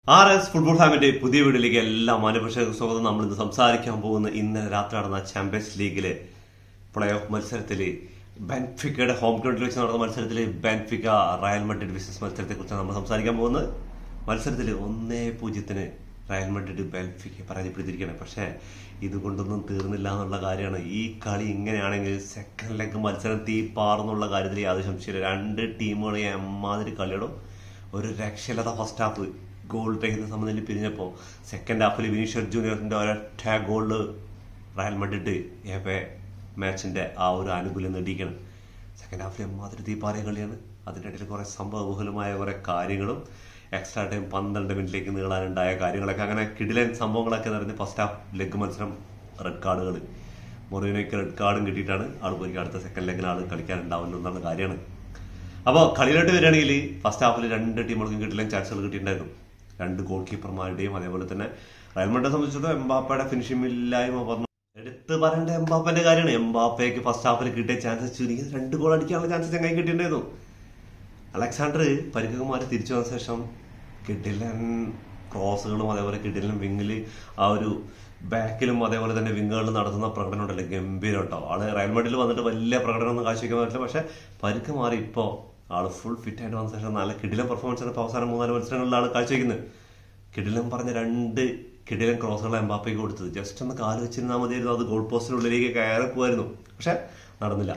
Football ഫാമിന്റെ പുതിയ വീഡിയോയിലേക്ക് എല്ലാ മാന്യപ്രേക്ഷകർക്കും സ്വാഗതം. നമ്മൾ ഇന്ന് സംസാരിക്കാൻ പോകുന്ന ഇന്നലെ രാത്രി നടന്ന ചാമ്പ്യൻസ് ലീഗിലെ പ്ലേ ഓഫ് മത്സരത്തിൽ ബെൻഫിക്കയുടെ ഹോം ഗ്രൗണ്ടിൽ വെച്ച് നടന്ന മത്സരത്തിൽ ബെൻഫിക്ക റയൽ മഡ്രിഡ് വിസസ് മത്സരത്തെ കുറിച്ചാണ് നമ്മൾ സംസാരിക്കാൻ പോകുന്നത്. മത്സരത്തിൽ 1-0 റയൽ മഡ്രിഡ് ബെൻഫിക്കയെ പരാജയപ്പെടുത്തിയിരിക്കുകയാണ്. പക്ഷേ ഇതുകൊണ്ടൊന്നും തീർന്നില്ല എന്നുള്ള കാര്യമാണ്. ഈ കളി ഇങ്ങനെയാണെങ്കിൽ സെക്കൻഡ് ലെഗ് മത്സരം തീപ്പാറെന്നുള്ള കാര്യത്തിൽ യാതൊരു സംശയമില്ല. രണ്ട് ടീമുകളെ എമ്മാതിരി കളിയിടും. ഒരു രക്ഷയില്ലാത്ത ഫസ്റ്റ് ഹാഫ് ഗോൾ രഹിത സമനിലയിൽ പിരിഞ്ഞപ്പോൾ സെക്കൻഡ് ഹാഫിൽ വിനീഷ്യസ് ജൂനിയറിന്റെ ഒരൊറ്റ ഗോളില് റയൽ മഡ്രിഡ് മാച്ചിന്റെ ആ ഒരു ആനുകൂല്യം നേടിയിരിക്കണം. സെക്കൻഡ് ഹാഫിൽ എമ്മാതിരി തീപ്പാറിയ കളിയാണ്. അതിൻ്റെ ഇടയിൽ കുറെ സംഭവബഹുലമായ കുറെ കാര്യങ്ങളും എക്സ്ട്രാ ടൈം 12 മിനിറ്റിലേക്ക് നീളാനുണ്ടായ കാര്യങ്ങളൊക്കെ അങ്ങനെ കിടിലൻ സംഭവങ്ങളൊക്കെ നിറഞ്ഞ് ഫസ്റ്റ് ഹാഫ് ലെഗ് മത്സരം റെഡ് കാർഡുകൾ മൊറീനോയ്ക്ക് റെഡ് കാർഡും കിട്ടിയിട്ടാണ് ആൾ പോയി അടുത്ത സെക്കൻഡ് ലെഗിന് ആൾ കളിക്കാനുണ്ടാവുന്നു എന്നുള്ള കാര്യമാണ്. അപ്പോൾ കളിയിലോട്ട് വരികയാണെങ്കിൽ ഫസ്റ്റ് ഹാഫിൽ രണ്ട് ടീമുകൾക്കും കിട്ടില്ല ചാൻസുകൾ കിട്ടിയിട്ടുണ്ടായിരുന്നു. രണ്ട് ഗോൾ കീപ്പർമാരുടെയും അതേപോലെ തന്നെ റയൽ മഡ്രിഡിനെ സംബന്ധിച്ചിടത്തോളം എംബാപ്പയുടെ ഫിനിഷിംഗ് ഇല്ലായ്മ പറഞ്ഞു എടുത്ത് പറയേണ്ട എംബാപ്പന്റെ കാര്യമാണ്. എംബാപ്പയ്ക്ക് ഫസ്റ്റ് ഹാഫിൽ കിട്ടിയ ചാൻസസ് ചുരുങ്ങി 2 ഗോൾ അടിക്കാനുള്ള ചാൻസസ് ചങ്ങായി കിട്ടിയിട്ടുണ്ടായിരുന്നു. അലക്സാണ്ടർ പരിക്കുമാരെ തിരിച്ചു വന്ന ശേഷം കിഡിലൻ ക്രോസുകളും അതേപോലെ കിഡിലൻ വിങ്ങിൽ ആ ഒരു ബാക്കിലും അതേപോലെ തന്നെ വിങ്ങുകളിൽ നടത്തുന്ന പ്രകടനം ഉണ്ടല്ലോ ഗംഭീരം കേട്ടോ. ആള് റയൽ മഡ്രിഡിൽ വന്നിട്ട് വലിയ പ്രകടനമൊന്നും കാഴ്ചവെക്കാൻ പറ്റില്ല. പക്ഷെ പരിക്ക് മാറി ഇപ്പോൾ ആള് ഫുൾ ഫിറ്റ് ആയിട്ട് വന്ന ശേഷം നല്ല കിടിലൻ പെർഫോമൻസ് ആണ് അവസാനം 3-4 മത്സരങ്ങളിലാണ് കാഴ്ചവെക്കുന്നത്. കിടിലൻ പറഞ്ഞ 2 കിടിലൻ ക്രോസുകൾ എംബാപ്പയ്ക്ക് കൊടുത്തത് ജസ്റ്റ് ഒന്ന് കാല് വെച്ചിരുന്നാൽ മതിയായിരുന്നു. അത് ഗോൾ പോസ്റ്റിനുള്ളിലേക്ക് കയറി പോയിരുന്നു. പക്ഷെ നടന്നില്ല.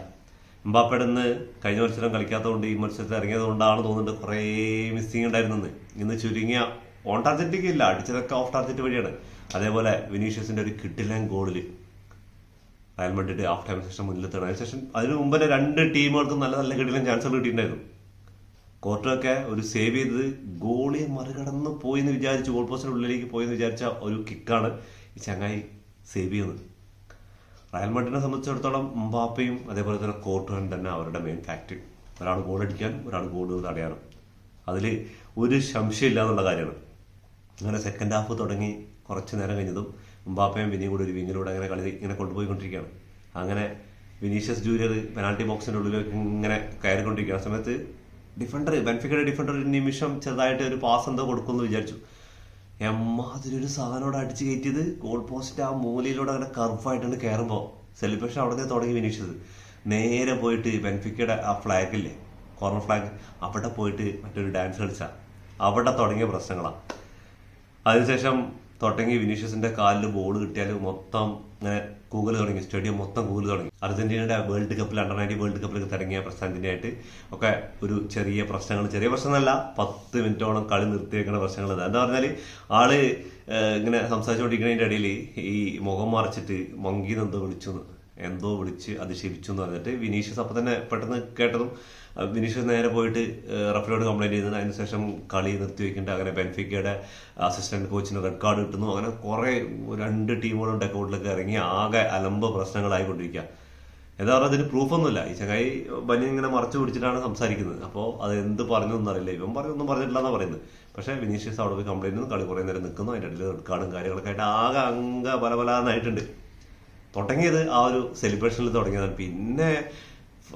എംബാപ്പയുടെ ഇന്ന് കഴിഞ്ഞ മത്സരം കളിക്കാത്തതുകൊണ്ട് ഈ മത്സരത്തിൽ ഇറങ്ങിയത് കൊണ്ടാണ് തോന്നുന്നുണ്ട് കുറേ മിസ്സിങ് ഉണ്ടായിരുന്നത്. ഇന്ന് ചുരുങ്ങിയ ഓൺ ടാർജറ്റ് ഇല്ല, അടിച്ചതൊക്കെ ഓഫ് ടാർജറ്റ് വഴിയാണ്. അതേപോലെ വിനീഷ്യസിന്റെ ഒരു കിടിലൻ ഗോളിൽ Real Madrid half time session മുന്നിലെത്തണം. അതിനുശേഷം അതിന് മുമ്പ് 2 ടീമുകൾക്കും നല്ല നല്ല കിടിലൻ ചാൻസുകൾ കിട്ടിയിട്ടുണ്ടായിരുന്നു. കോർട്ടറൊക്കെ ഒരു സേവ് ചെയ്തത് ഗോളിയെ മറികടന്ന് പോയി എന്ന് വിചാരിച്ചു, ഗോൾ പോസ്റ്റിന്റെ ഉള്ളിലേക്ക് പോയി എന്ന് വിചാരിച്ച ഒരു കിക്കാണ് ഈ ചങ്ങായി സേവ് ചെയ്യുന്നത്. റയൽ മഡ്രിഡിനെ സംബന്ധിച്ചിടത്തോളം എംബാപ്പയും അതേപോലെ തന്നെ കോർട്ടറും തന്നെ അവരുടെ മെയിൻ ഫാക്ടർ. ഒരാൾ ഗോൾ അടിക്കാനും ഒരാൾ ഗോൾ തടയാനും അതിൽ ഒരു സംശയമില്ല എന്നുള്ള കാര്യമാണ്. അങ്ങനെ സെക്കൻഡ് ഹാഫ് തുടങ്ങി കുറച്ച് നേരം കഴിഞ്ഞതും എംബാപ്പയും വിനിയും കൂടി ഒരു വിങ്ങിലൂടെ അങ്ങനെ കളി ഇങ്ങനെ കൊണ്ടുപോയിക്കൊണ്ടിരിക്കുകയാണ്. അങ്ങനെ വിനീഷ്യസ് ജൂനിയർ പെനാൽറ്റി ബോക്സിന്റെ ഉള്ളിലേക്ക് ഇങ്ങനെ കയറിക്കൊണ്ടിരിക്കുന്ന സമയത്ത് ബെൻഫിക്കയുടെ ഡിഫൻഡർ ഒരു നിമിഷം ചെറുതായിട്ട് ഒരു പാസ് എന്തോ കൊടുക്കുമെന്ന് വിചാരിച്ചു. എമ്മാതിരി ഒരു സാധനോട് അടിച്ച് കയറ്റിയത് ഗോൾ പോസ്റ്റ് ആ മൂലയിലൂടെ അങ്ങനെ കർവായിട്ടുണ്ട് കയറുമ്പോൾ സെലിബ്രേഷൻ അവിടെ നിന്ന് തുടങ്ങി വിനീഷ്യസ് നേരെ പോയിട്ട് ബെൻഫിക്കയുടെ ആ ഫ്ലാഗില്ലേ കോർണർ ഫ്ലാഗ് അവിടെ പോയിട്ട് മറ്റൊരു ഡാൻസ് കളിച്ച അവിടെ തുടങ്ങിയ പ്രശ്നങ്ങളാണ്. അതിനുശേഷം തുടങ്ങി വിനീഷ്യസിന്റെ കാലിൽ ബോൾ കിട്ടിയാൽ മൊത്തം ഇങ്ങനെ കൂകൽ തുടങ്ങി, സ്റ്റേഡിയം മൊത്തം കൂകൽ തുടങ്ങി. അർജന്റീനയുടെ വേൾഡ് കപ്പിൽ അണ്ടർ-19 വേൾഡ് കപ്പിലേക്ക് തുടങ്ങിയ പ്രസ്ഥാനത്തിനായിട്ട് ഒക്കെ ഒരു ചെറിയ പ്രശ്നമല്ല 10 മിനിറ്റോളം കളി നിർത്തിയേക്കുന്ന പ്രശ്നങ്ങൾ. എന്താ പറഞ്ഞാൽ ആള് ഇങ്ങനെ സംസാരിച്ചുകൊണ്ടിരിക്കുന്നതിന്റെ ഇടയിൽ ഈ മുഖം മറച്ചിട്ട് മങ്കീന്ന് എന്തോ വിളിച്ച് അധിക്ഷേപിച്ചു എന്ന് പറഞ്ഞിട്ട് വിനീഷ്യസ് അപ്പൊ തന്നെ പെട്ടെന്ന് കേട്ടതും വിനീഷ്യസ് നേരെ പോയിട്ട് റഫറിയോട് കംപ്ലൈന്റ് ചെയ്യുന്നത്. അതിനുശേഷം കളി നിർത്തിവെക്കേണ്ട അങ്ങനെ ബെൻഫിക്കയുടെ അസിസ്റ്റന്റ് കോച്ചിന് റെഡ് കാർഡ് കിട്ടുന്നു. അങ്ങനെ കുറെ 2 ടീമുകളും ഡെക്കൗട്ടിലേക്ക് ഇറങ്ങി ആകെ അലമ്പ് പ്രശ്നങ്ങളായിക്കൊണ്ടിരിക്കുക. എന്താ പറയുക, അതിന് പ്രൂഫൊന്നുമില്ല. ഈ ചങ്ങായി ബനി ഇങ്ങനെ മറച്ചു പിടിച്ചിട്ടാണ് സംസാരിക്കുന്നത്. അപ്പോൾ അത് എന്ത് പറഞ്ഞു എന്നറിയില്ല. ഇവൻ ഒന്നും പറഞ്ഞിട്ടില്ല എന്നാണ് പറയുന്നത്. പക്ഷേ വിനീഷ്യസ് അവിടെ പോയി കംപ്ലൈന്റ് ചെയ്യുന്നു, കളി കുറേ നേരം നിൽക്കുന്നു. അതിൻ്റെ ഇടയിൽ റെഡ് കാർഡും കാര്യങ്ങളൊക്കെ ആയിട്ട് ആകെ പലപലാന്നായിട്ടുണ്ട്. തുടങ്ങിയത് ആ ഒരു സെലിബ്രേഷനിൽ തുടങ്ങിയതാണ്. പിന്നെ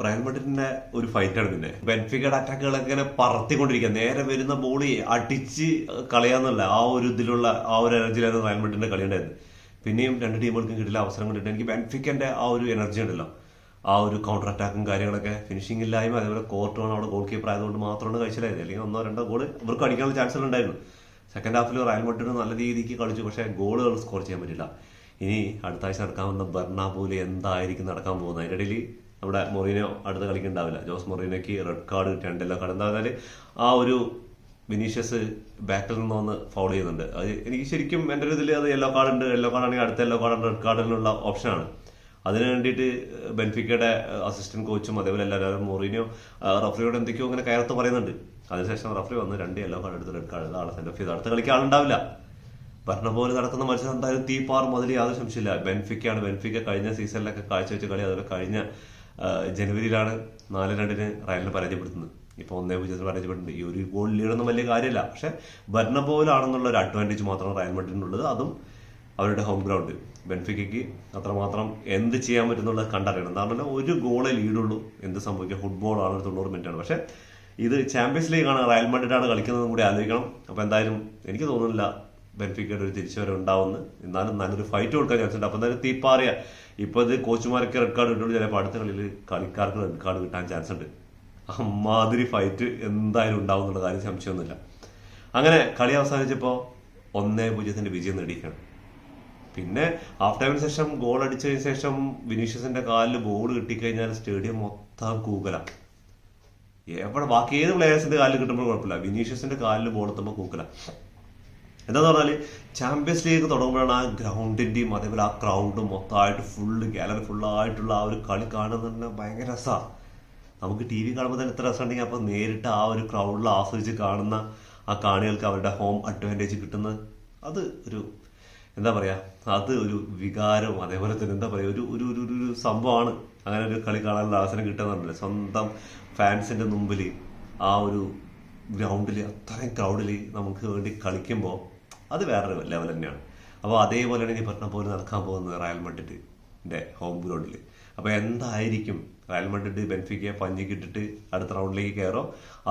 റയൽ മഡ്രിഡിന്റെ ഒരു ഫൈറ്റാണ്. പിന്നെ ബെൻഫിക്കയുടെ അറ്റാക്കുകളൊക്കെ ഇങ്ങനെ പറത്തിക്കൊണ്ടിരിക്കുക. നേരെ വരുന്ന ബോളി അടിച്ച് കളയാന്നല്ല ആ ഒരു ഇതിലുള്ള ആ ഒരു എനർജിയിലായിരുന്നു റയൽ മഡ്രിഡിന്റെ കളി ഉണ്ടായിരുന്നു. പിന്നെയും 2 ടീമുകൾക്കും കിട്ടില്ല അവസരം കൊണ്ടിട്ട് എനിക്ക് ബെൻഫിക്കന്റെ ആ ഒരു എനർജി ഉണ്ടല്ലോ, ആ ഒരു കൗണ്ടർ അറ്റാക്കും കാര്യങ്ങളൊക്കെ ഫിനിഷിംഗ് ഇല്ലായ്മ അതേപോലെ കോർട്ടുമാണ് അവിടെ ഗോൾ കീപ്പർ ആയതുകൊണ്ട് മാത്രമാണ് കഴിച്ചിലായത്. അല്ലെങ്കിൽ 1-2 ഗോൾ ഇവർക്ക് അടിക്കാനുള്ള ചാൻസുകൾ ഉണ്ടായിരുന്നു. സെക്കൻഡ് ഹാഫിൽ റയൽ മഡ്രിഡ് നല്ല രീതിക്ക് കളിച്ചു, പക്ഷേ ഗോളുകൾ സ്കോർ ചെയ്യാൻ പറ്റില്ല. ഇനി അടുത്ത ആഴ്ച നടക്കാൻ വന്ന ബെർണാബൂവിൽ എന്തായിരിക്കും നടക്കാൻ പോകുന്നത്? അതിൻ്റെ ഇടയിൽ നമ്മുടെ മൊറീനോ അടുത്ത കളിക്കുണ്ടാവില്ല. ജോസ് മൊറീനോയ്ക്ക് റെഡ് കാർഡ് കിട്ടി, 2 യെല്ലോ കാർഡ്. എന്താ പറഞ്ഞാൽ ആ ഒരു വിനീഷ്യസ് ബാക്കിൽ നിന്ന് വന്ന് ഫൗൾ ചെയ്യുന്നുണ്ട്. അത് എനിക്ക് ശരിക്കും എൻ്റെ ഒരു ഇതിൽ അത് യെല്ലോ കാർഡ് ആണെങ്കിൽ അടുത്ത യെല്ലോ കാർഡ് റെഡ് കാർഡിനുള്ള ഓപ്ഷനാണ്. അതിന് വേണ്ടിയിട്ട് ബെൻഫിക്കയുടെ അസിസ്റ്റന്റ് കോച്ചും അതേപോലെ എല്ലാവരും മൊറീനോ റഫറിയോട് എന്തൊക്കെയോ അങ്ങനെ കയർത്ത് പറയുന്നുണ്ട്. അതിനുശേഷം റഫറി വന്ന് 2 യെല്ലോ കാർഡ് എടുത്ത് റെഡ് കാർഡ് ആളെ സെൻഡ് ഓഫ് ചെയ്ത് അടുത്ത കളിക്ക് ആളുണ്ടാവില്ല. പറഞ്ഞ പോലെ നടക്കുന്ന മത്സരം എന്തായാലും തീപ്പാറും അതിൽ യാതൊരു സംശയമില്ല. ബെൻഫിക്ക കഴിഞ്ഞ സീസണിലൊക്കെ കാഴ്ചവെച്ച കളി അതുപോലെ കഴിഞ്ഞ ജനുവരിയിലാണ് 4-2 റയലിനെ പരാജയപ്പെടുത്തുന്നത്. ഇപ്പോൾ 1-0 പരാജയപ്പെട്ടിട്ടുണ്ട്. ഈ ഒരു ഗോൾ ലീഡൊന്നും വലിയ കാര്യമില്ല. പക്ഷെ ബെർണബോയിലാണെന്നുള്ള ഒരു അഡ്വാൻറ്റേജ് മാത്രമാണ് റയൽ മഡ്രിഡിനുള്ളത്. അതും അവരുടെ ഹോം ഗ്രൗണ്ട്. ബെൻഫിക്കയ്ക്ക് അത്രമാത്രം എന്ത് ചെയ്യാൻ പറ്റുന്നുള്ളത് കണ്ടറിയണം. എന്താണെന്നല്ല ഒരു ഗോളെ ലീഡുള്ളൂ. എന്ത് സംഭവിക്കുക, ഫുട്ബോളാണ് 90 മിനിറ്റാണ്. പക്ഷെ ഇത് ചാമ്പ്യൻസ് ലീഗ് ആണ്, റയൽ മാഡ്രിഡ് ആണ് കളിക്കുന്നതും കൂടി ആലോചിക്കണം. അപ്പൊ എന്തായാലും എനിക്ക് തോന്നുന്നില്ല ബെൻഫിക്കയുടെ ഒരു തിരിച്ചുവരവ് ഉണ്ടാവുമെന്ന്. എന്നാലും നല്ലൊരു ഫൈറ്റ് കൊടുക്കാൻ ചാൻസ് ഉണ്ട്. അപ്പൊ എന്തായാലും തീപ്പാറിയ ഇപ്പൊ ഇത് കോച്ചുമാരൊക്കെ റെഡ് കാർഡ് കിട്ടുള്ളൂ, ചിലപ്പോൾ അടുത്ത കളിയിൽ കളിക്കാർക്ക് റെഡ് കാർഡ് കിട്ടാൻ ചാൻസ് ഉണ്ട്. അമ്മാതിരി ഫൈറ്റ് എന്തായാലും ഉണ്ടാവും എന്നുള്ള കാര്യം സംശയമൊന്നുമില്ല. അങ്ങനെ കളി അവസാനിച്ചപ്പോൾ 1-0 വിജയം നേടിയിരിക്കണം. പിന്നെ ഹാഫ് ടൈമിന് ശേഷം ഗോൾ അടിച്ചതിന് ശേഷം വിനീഷ്യസിന്റെ കാലിൽ ബോൾ കിട്ടിക്കഴിഞ്ഞാൽ സ്റ്റേഡിയം മൊത്തം കൂകല. എവിടെ ബാക്കി ഏത് പ്ലേയേഴ്സിന്റെ കാലിൽ കിട്ടുമ്പോൾ കുഴപ്പമില്ല, വിനീഷ്യസിന്റെ കാലിൽ ബോൾ എത്തുമ്പോൾ കൂക്കല. എന്താന്ന് പറഞ്ഞാല് ചാമ്പ്യൻസ് ലീഗ് തുടങ്ങുമ്പോഴാണ് ആ ഗ്രൗണ്ടിന്റെയും അതേപോലെ ആ ക്രൗഡും മൊത്തമായിട്ട് ഫുള്ള് ഗാലറി ഫുള്ളായിട്ടുള്ള ആ ഒരു കളി കാണുന്നത് തന്നെ ഭയങ്കര രസമാണ്. നമുക്ക് ടി വി കാണുമ്പോൾ തന്നെ എത്ര രസം ഉണ്ടെങ്കിൽ അപ്പൊ നേരിട്ട് ആ ഒരു ക്രൗഡിൽ ആസ്വദിച്ച് കാണുന്ന ആ കാണികൾക്ക് അവരുടെ ഹോം അഡ്വാൻറ്റേജ് കിട്ടുന്നത് അത് ഒരു എന്താ പറയാ, അത് ഒരു വികാരം, അതേപോലെ തന്നെ എന്താ പറയാ, ഒരു ഒരു ഒരു ഒരു സംഭവമാണ്. അങ്ങനെ ഒരു കളി കാണാനുള്ള അവസരം കിട്ടുന്നുണ്ടല്ലോ സ്വന്തം ഫാൻസിന്റെ മുമ്പിൽ ആ ഒരു ഗ്രൗണ്ടിൽ അത്രയും ക്രൗഡിൽ നമുക്ക് വേണ്ടി കളിക്കുമ്പോൾ അത് വേറൊരു ലെവൽ തന്നെയാണ്. അപ്പോൾ അതേപോലെയാണ് ഇനി പറഞ്ഞ പോലെ നടക്കാൻ പോകുന്നത് റയൽ മാഡ്രിഡിന്റെ ഹോം ഗ്രൗണ്ടിൽ. അപ്പോൾ എന്തായിരിക്കും, റയൽ മാഡ്രിഡ് ബെൻഫിക്കയെ പഞ്ഞിക്കിട്ടിട്ട് അടുത്ത റൗണ്ടിലേക്ക് കയറോ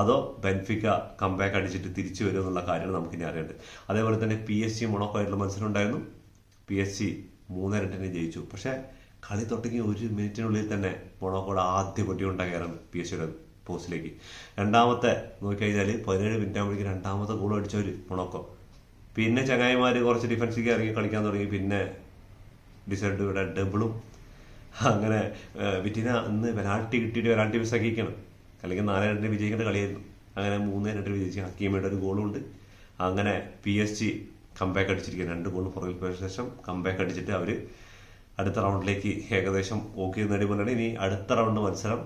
അതോ ബെൻഫിക്ക കംബാക്ക് അടിച്ചിട്ട് തിരിച്ചു വരുമോ എന്നുള്ള കാര്യമാണ് നമുക്കിനി അറിയേണ്ടത്. അതേപോലെ തന്നെ PSG മൊണോക്കോ ആയിട്ടുള്ള മത്സരം ഉണ്ടായിരുന്നു. PSG 3-2 ജയിച്ചു. പക്ഷെ കളി തുടങ്ങി 1 മിനിറ്റിനുള്ളിൽ തന്നെ മൊണോക്കോയുടെ ആദ്യ പൊട്ടി ഉണ്ടാകാറാണ് PSGയുടെ പോസ്റ്റിലേക്ക്. രണ്ടാമത്തെ നോക്കിക്കഴിഞ്ഞാൽ 17 മിനിറ്റ് ആകുമ്പോഴേക്കും രണ്ടാമത്തെ ഗോൾ അടിച്ചവര് മൊണോക്കോ. പിന്നെ ചങ്ങായിമാര് കുറച്ച് ഡിഫൻസിലേക്ക് ഇറങ്ങി കളിക്കാൻ തുടങ്ങി. പിന്നെ ഡിസൈഡുയുടെ ഡബിളും. അങ്ങനെ വിറ്റിന ഇന്ന് പെനാൾട്ടി കിട്ടിയിട്ട് പെനാൾട്ടി മിസ്സാക്കിയിരിക്കണം, അല്ലെങ്കിൽ 4-2 വിജയിക്കേണ്ട കളിയായിരുന്നു. അങ്ങനെ 3-2 വിജയിച്ച് ഹക്കീമയുടെ ഒരു ഗോളും ഉണ്ട്. അങ്ങനെ PSG കംബാക്ക് അടിച്ചിരിക്കുക, 2 ഗോൾ പുറകിൽ പോയ ശേഷം കംബാക്ക് അടിച്ചിട്ട് അവര് അടുത്ത റൗണ്ടിലേക്ക് ഏകദേശം ഓക്കെ നേടിക്കൊണ്ടാണ്. ഇനി അടുത്ത റൗണ്ട് മത്സരം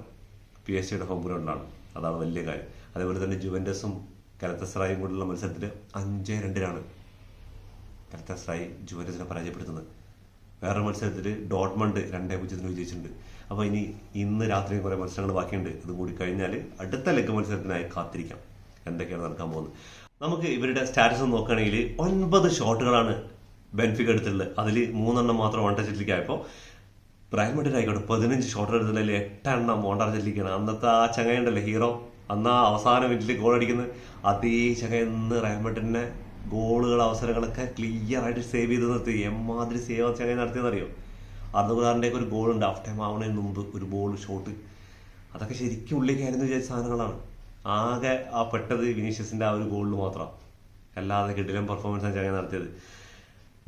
PSG ഹോം ഗ്രൗണ്ടാണ്. അതാണ് വലിയ കാര്യം. അതേപോലെ തന്നെ ജുവന്റസും ഗാലത്താസറായും കൂടിയുള്ള മത്സരത്തിൽ 5-2 ഗാലത്താസറായി ജുവന്റസിനെ പരാജയപ്പെടുത്തുന്നത്. വേറൊരു മത്സരത്തിൽ ഡോട്ട്മണ്ട് 2-0 വിജയിച്ചിട്ടുണ്ട്. അപ്പോൾ ഇന്ന് രാത്രി കുറെ മത്സരങ്ങൾ ബാക്കിയുണ്ട്. ഇതും കൂടി കഴിഞ്ഞാൽ അടുത്ത ലെഗ് മത്സരത്തിനായി കാത്തിരിക്കാം എന്തൊക്കെയാണ് നടക്കാൻ പോകുന്നത്. നമുക്ക് ഇവരുടെ സ്റ്റാറ്റസ് നോക്കുകയാണെങ്കിൽ 9 ഷോട്ടുകളാണ് ബെൻഫിക്ക എടുത്തിട്ടുള്ളത്. അതിൽ 3 മാത്രം വൺ ടച്ചിലേക്ക് ആയപ്പോൾ റയൽ മാഡ്രിഡ് ആയിക്കോട്ടെ 15 ഷോട്ട് എടുത്തതിൽ 8 മോണ്ടാർജലിക്കാണ്. അന്നത്തെ ആ ചങ്ങ ഉണ്ടല്ലേ ഹീറോ, അന്ന് ആ അവസാന മിനിറ്റിൽ ഗോൾ അടിക്കുന്നത് അതേ ചങ്ങ ഇന്ന് റയൽ മാഡ്രിഡിന്റെ ഗോളുകൾ അവസരങ്ങളൊക്കെ ക്ലിയർ ആയിട്ട് സേവ് ചെയ്ത് നിർത്തി. എമ്മാതിരി സേവ് ചങ്ങ നടത്തിയെന്നറിയോ? അർദ്ധഗോളാറിന്റെ ഒരു ഗോൾ ഉണ്ട് ഹാഫ് ടൈം ആവുന്നതിന് മുമ്പ്, ഒരു ബോൾ ഷോട്ട്, അതൊക്കെ ശരിക്കും ഉള്ളിലേക്കായിരുന്നു വിചാരിച്ച സാധനങ്ങളാണ്. ആകെ ആ പെട്ടത് വിനീഷ്യസിന്റെ ആ ഒരു ഗോളിൽ മാത്രം, അല്ലാതെ കിടിലൻ പെർഫോമൻസ് ആണ് ചങ്ങ നടത്തിയത്.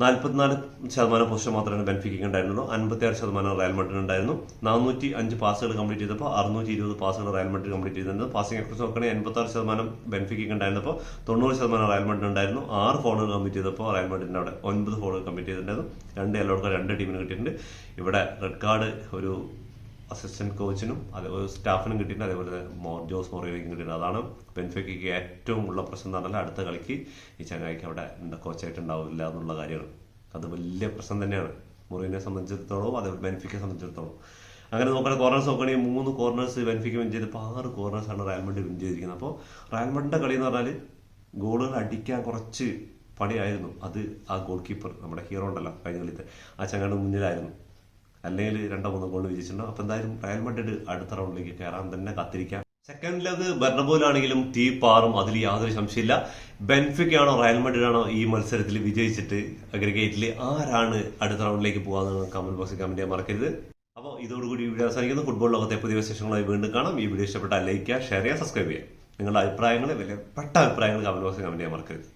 44% പൊസിഷൻ മാത്രമേ ബെൻഫിക്കയ്ക്ക് ഉണ്ടായിരുന്നുള്ളൂ. 56% റയൽ മാഡ്രിഡ് ഉണ്ടായിരുന്നു. 405 പാസുകൾ കംപ്ലീറ്റ് ചെയ്തപ്പോൾ 620 പാസുകൾ റയൽ മാഡ്രിഡ് കംപ്ലീറ്റ് ചെയ്തിട്ടുണ്ട്. പാസിംഗ് അക്യൂറസി നോക്കുകയാണെങ്കിൽ 86% ബെൻഫിക്കയ്ക്ക് ഉണ്ടായിരുന്നപ്പോൾ 90% റയൽ മാഡ്രിഡ് ഉണ്ടായിരുന്നു. 6 ഫോണുകൾ കംപ്ലീറ്റ് ചെയ്തപ്പോൾ റയൽ മാഡ്രിഡിന്റെ അവിടെ 9 ഫോണുകൾ കംപ്ലീറ്റ് ചെയ്തിട്ടുണ്ടായിരുന്നു. 2 യെല്ലോ കാർഡ് 2 ടീമിന് കിട്ടിയിട്ടുണ്ട്. ഇവിടെ റെഡ് കാർഡ് ഒരു അസിസ്റ്റന്റ് കോച്ചിനും അതേപോലെ സ്റ്റാഫിനും കിട്ടിയിട്ടുണ്ട്. അതേപോലെ ജോസ് മൊറീനോയ്ക്കും കിട്ടിയിട്ടുണ്ട്. അതാണ് ബെൻഫിക്കയ്ക്ക് ഏറ്റവും ഉള്ള പ്രശ്നം എന്ന് പറഞ്ഞാൽ അടുത്ത കളിക്ക് ഈ ചങ്ങായിക്ക് അവിടെ കോച്ചായിട്ട് ഉണ്ടാവില്ല എന്നുള്ള കാര്യമാണ്. അത് വലിയ പ്രശ്നം തന്നെയാണ് മൊറീനോയെ സംബന്ധിച്ചിടത്തോളം, അതേപോലെ ബെൻഫിക്കയെ സംബന്ധിച്ചിടത്തോളം. അങ്ങനെ നോക്കുകയാണെങ്കിൽ കോർണേഴ്സ് നോക്കുകയാണെങ്കിൽ 3 കോർണേഴ്സ് ബെൻഫിക്ക വിൻ ചെയ്തപ്പോൾ 6 കോർണേഴ്സാണ് റയൽ മാഡ്രിഡ് വിൻ ചെയ്തിരിക്കുന്നത്. അപ്പോൾ റയൽ മാഡ്രിഡിന്റെ കളി എന്ന് പറഞ്ഞാൽ ഗോളുകൾ അടിക്കാൻ കുറച്ച് പണിയായിരുന്നു. അത് ആ ഗോൾ കീപ്പർ നമ്മുടെ ഹീറോ ഉണ്ടല്ലോ കഴിഞ്ഞ കളിത്തെ ആ ചങ്ങാണ്ട് മുന്നിലായിരുന്നു, അല്ലെങ്കിൽ 2-3 ഗോൾ വിജയിച്ചിട്ടുണ്ടോ. അപ്പൊ എന്തായാലും റയൽ മാഡ്രിഡ് അടുത്ത റൗണ്ടിലേക്ക് കയറാൻ തന്നെ കാത്തിരിക്കാം. സെക്കൻഡ് ലെഗ് ബെർണബോയിലാണെങ്കിലും തീ പാറും, അതിൽ യാതൊരു സംശയമില്ല. ബെൻഫിക്കയാണോ റയൽ മാഡ്രിഡ് ആണോ ഈ മത്സരത്തിൽ വിജയിച്ചിട്ട് അഗ്രിഗേറ്റിൽ ആരാണ് അടുത്ത റൗണ്ടിലേക്ക് പോകാമെന്ന് കമന്റ് ബോക്സിൽ കമന്റ് ചെയ്യാൻ മറക്കരുത്. അപ്പോൾ ഇതോടുകൂടി വീഡിയോ അവസാനിക്കുന്നു. ഫുട്ബോൾ ലോകത്തെ പുതിയ വിശേഷങ്ങളായി വീണ്ടും കാണാം. ഈ വീഡിയോ ഇഷ്ടപ്പെട്ടാൽ ലൈക്ക് ചെയ്യുക, ഷെയർ ചെയ്യുക, സബ്സ്ക്രൈബ് ചെയ്യുക. നിങ്ങളുടെ അഭിപ്രായങ്ങൾ, വിലപ്പെട്ട അഭിപ്രായങ്ങൾ കമന്റ് ബോക്സിൽ കമന്റ് ചെയ്യാൻ മറക്കരുത്.